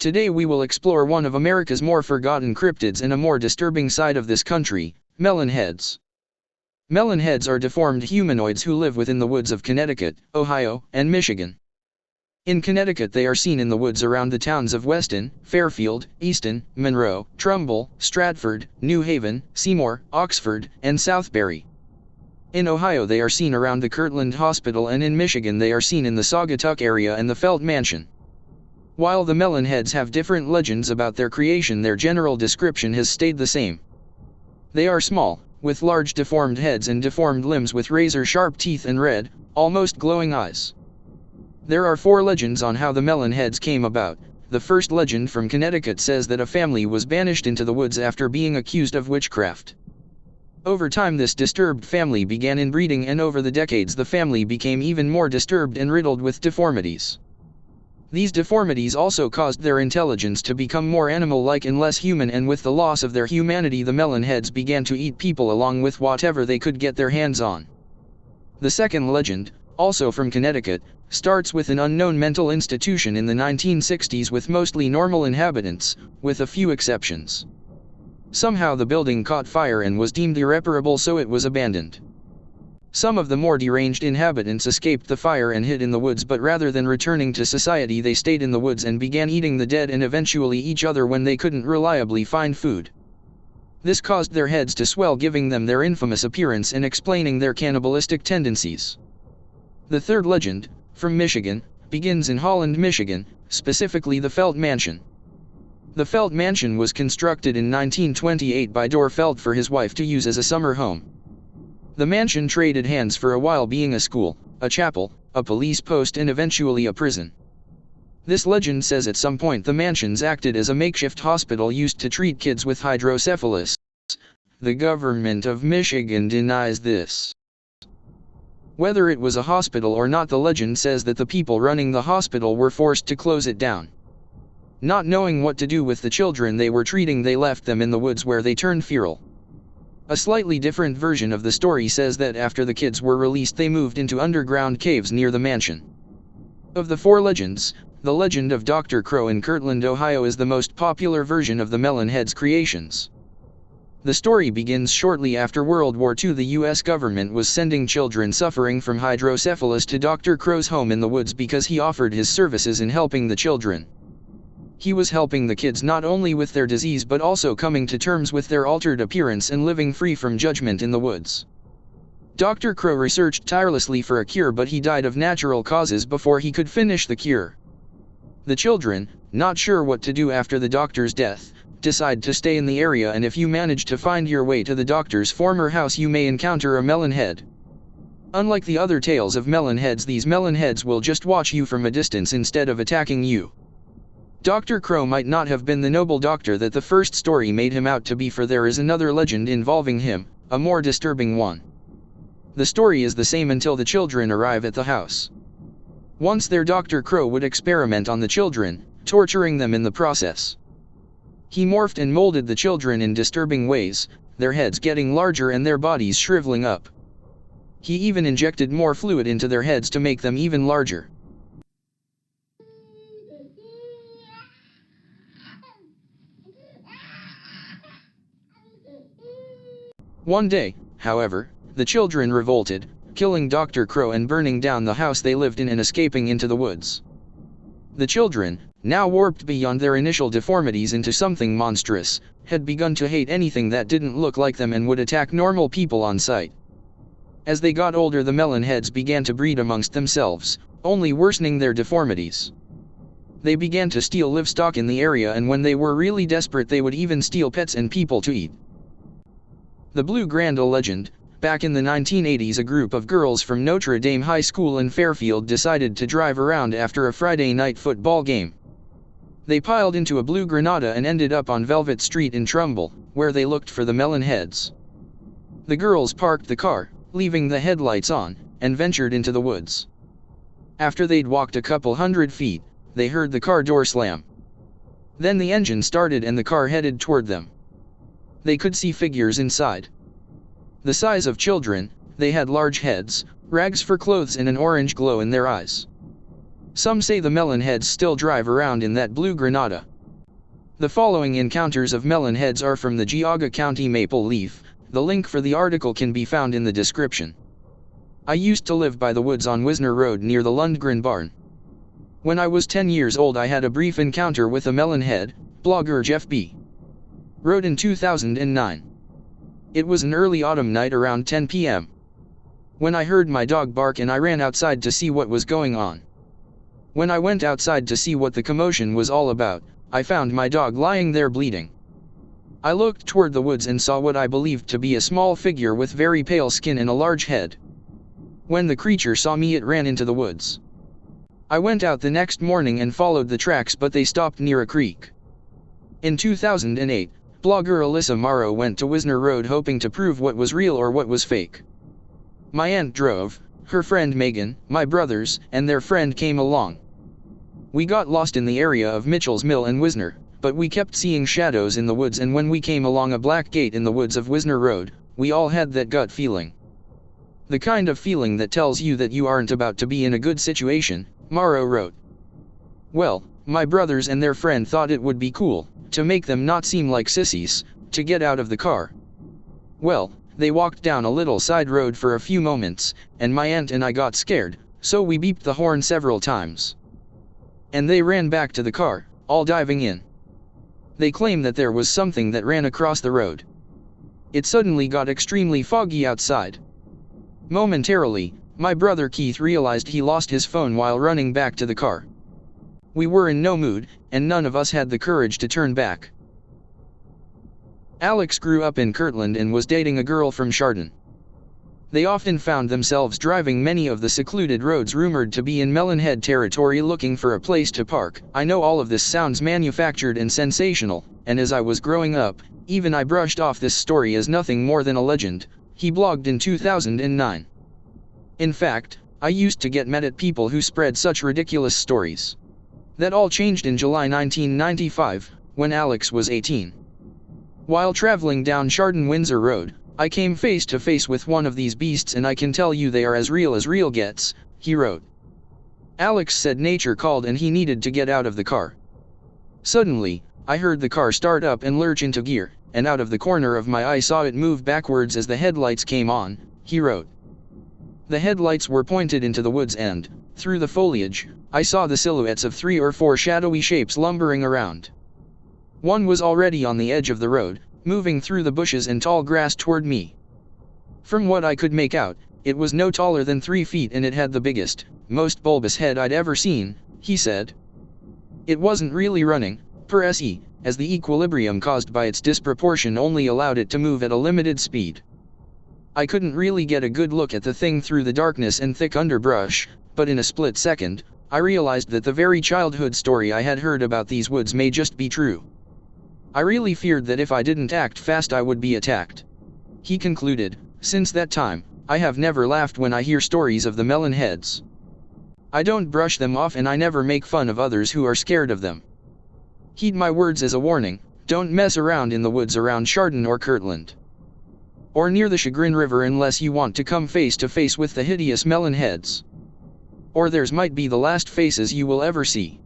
Today we will explore one of America's more forgotten cryptids and a more disturbing side of this country, melon heads. Melon heads are deformed humanoids who live within the woods of Connecticut, Ohio, and Michigan. In Connecticut they are seen in the woods around the towns of Weston, Fairfield, Easton, Monroe, Trumbull, Stratford, New Haven, Seymour, Oxford, and Southbury. In Ohio they are seen around the Kirtland Hospital, and in Michigan they are seen in the Saugatuck area and the Felt Mansion. While the melon heads have different legends about their creation, their general description has stayed the same. They are small, with large deformed heads and deformed limbs with razor-sharp teeth and red, almost glowing eyes. There are 4 legends on how the melon heads came about. The first legend from Connecticut says that a family was banished into the woods after being accused of witchcraft. Over time this disturbed family began inbreeding, and over the decades the family became even more disturbed and riddled with deformities. These deformities also caused their intelligence to become more animal-like and less human, and with the loss of their humanity the melon heads began to eat people along with whatever they could get their hands on. The second legend, also from Connecticut, starts with an unknown mental institution in the 1960s with mostly normal inhabitants, with a few exceptions. Somehow the building caught fire and was deemed irreparable, so it was abandoned. Some of the more deranged inhabitants escaped the fire and hid in the woods, but rather than returning to society they stayed in the woods and began eating the dead and eventually each other when they couldn't reliably find food. This caused their heads to swell, giving them their infamous appearance and explaining their cannibalistic tendencies. The third legend, from Michigan, begins in Holland, Michigan, specifically the Felt Mansion. The Felt Mansion was constructed in 1928 by Dorr Felt for his wife to use as a summer home. The mansion traded hands for a while, being a school, a chapel, a police post, and eventually a prison. This legend says at some point the mansions acted as a makeshift hospital used to treat kids with hydrocephalus. The government of Michigan denies this. Whether it was a hospital or not, the legend says that the people running the hospital were forced to close it down. Not knowing what to do with the children they were treating, they left them in the woods where they turned feral. A slightly different version of the story says that after the kids were released they moved into underground caves near the mansion. Of the 4 legends, the legend of Dr. Crow in Kirtland, Ohio is the most popular version of the melon heads creations. The story begins shortly after World War II. The U.S. government was sending children suffering from hydrocephalus to Dr. Crow's home in the woods because he offered his services in helping the children. He was helping the kids not only with their disease but also coming to terms with their altered appearance and living free from judgment in the woods. Dr. Crow researched tirelessly for a cure, but he died of natural causes before he could finish the cure. The children, not sure what to do after the doctor's death, decide to stay in the area, and if you manage to find your way to the doctor's former house you may encounter a melon head. Unlike the other tales of melon heads, these melon heads will just watch you from a distance instead of attacking you. Dr. Crow might not have been the noble doctor that the first story made him out to be, for there is another legend involving him, a more disturbing one. The story is the same until the children arrive at the house. Once there, Dr. Crow would experiment on the children, torturing them in the process. He morphed and molded the children in disturbing ways, their heads getting larger and their bodies shriveling up. He even injected more fluid into their heads to make them even larger. One day, however, the children revolted, killing Dr. Crow and burning down the house they lived in and escaping into the woods. The children, now warped beyond their initial deformities into something monstrous, had begun to hate anything that didn't look like them and would attack normal people on sight. As they got older, the melon heads began to breed amongst themselves, only worsening their deformities. They began to steal livestock in the area, and when they were really desperate they would even steal pets and people to eat. The Blue Grandel legend. Back in the 1980s, a group of girls from Notre Dame High School in Fairfield decided to drive around after a Friday night football game. They piled into a blue Granada and ended up on Velvet Street in Trumbull, where they looked for the melon heads. The girls parked the car, leaving the headlights on, and ventured into the woods. After they'd walked a couple hundred feet, they heard the car door slam. Then the engine started and the car headed toward them. They could see figures inside. The size of children, they had large heads, rags for clothes, and an orange glow in their eyes. Some say the melon heads still drive around in that blue Granada. The following encounters of melon heads are from the Geauga County Maple Leaf. The link for the article can be found in the description. I used to live by the woods on Wisner Road near the Lundgren barn. When I was 10 years old, I had a brief encounter with a melon head, blogger Jeff B. wrote in 2009. It was an early autumn night around 10 p.m. when I heard my dog bark and I ran outside to see what was going on. When I went outside to see what the commotion was all about, I found my dog lying there bleeding. I looked toward the woods and saw what I believed to be a small figure with very pale skin and a large head. When the creature saw me, it ran into the woods. I went out the next morning and followed the tracks, but they stopped near a creek. In 2008, blogger Alyssa Morrow went to Wisner Road hoping to prove what was real or what was fake. My aunt drove, her friend Megan, my brothers, and their friend came along. We got lost in the area of Mitchell's Mill and Wisner, but we kept seeing shadows in the woods, and when we came along a black gate in the woods of Wisner Road, we all had that gut feeling. The kind of feeling that tells you that you aren't about to be in a good situation, Morrow wrote. Well, my brothers and their friend thought it would be cool, to make them not seem like sissies, to get out of the car. Well, they walked down a little side road for a few moments, and my aunt and I got scared, so we beeped the horn several times. And they ran back to the car, all diving in. They claim that there was something that ran across the road. It suddenly got extremely foggy outside. Momentarily, my brother Keith realized he lost his phone while running back to the car. We were in no mood, and none of us had the courage to turn back. Alex grew up in Kirtland and was dating a girl from Chardon. They often found themselves driving many of the secluded roads rumored to be in Melonhead territory looking for a place to park. I know all of this sounds manufactured and sensational, and as I was growing up, even I brushed off this story as nothing more than a legend, he blogged in 2009. In fact, I used to get mad at people who spread such ridiculous stories. That all changed in July 1995, when Alex was 18. While traveling down Chardon-Windsor Road, I came face to face with one of these beasts, and I can tell you they are as real gets, he wrote. Alex said nature called and he needed to get out of the car. Suddenly, I heard the car start up and lurch into gear, and out of the corner of my eye saw it move backwards as the headlights came on, he wrote. The headlights were pointed into the woods and, through the foliage, I saw the silhouettes of 3 or 4 shadowy shapes lumbering around. One was already on the edge of the road, moving through the bushes and tall grass toward me. From what I could make out, it was no taller than 3 feet and it had the biggest, most bulbous head I'd ever seen, he said. It wasn't really running, per se, as the equilibrium caused by its disproportion only allowed it to move at a limited speed. I couldn't really get a good look at the thing through the darkness and thick underbrush, but in a split second, I realized that the very childhood story I had heard about these woods may just be true. I really feared that if I didn't act fast I would be attacked. He concluded, since that time, I have never laughed when I hear stories of the melon heads. I don't brush them off and I never make fun of others who are scared of them. Heed my words as a warning, don't mess around in the woods around Chardon or Kirtland. Or near the Chagrin River unless you want to come face to face with the hideous melon heads. Or theirs might be the last faces you will ever see.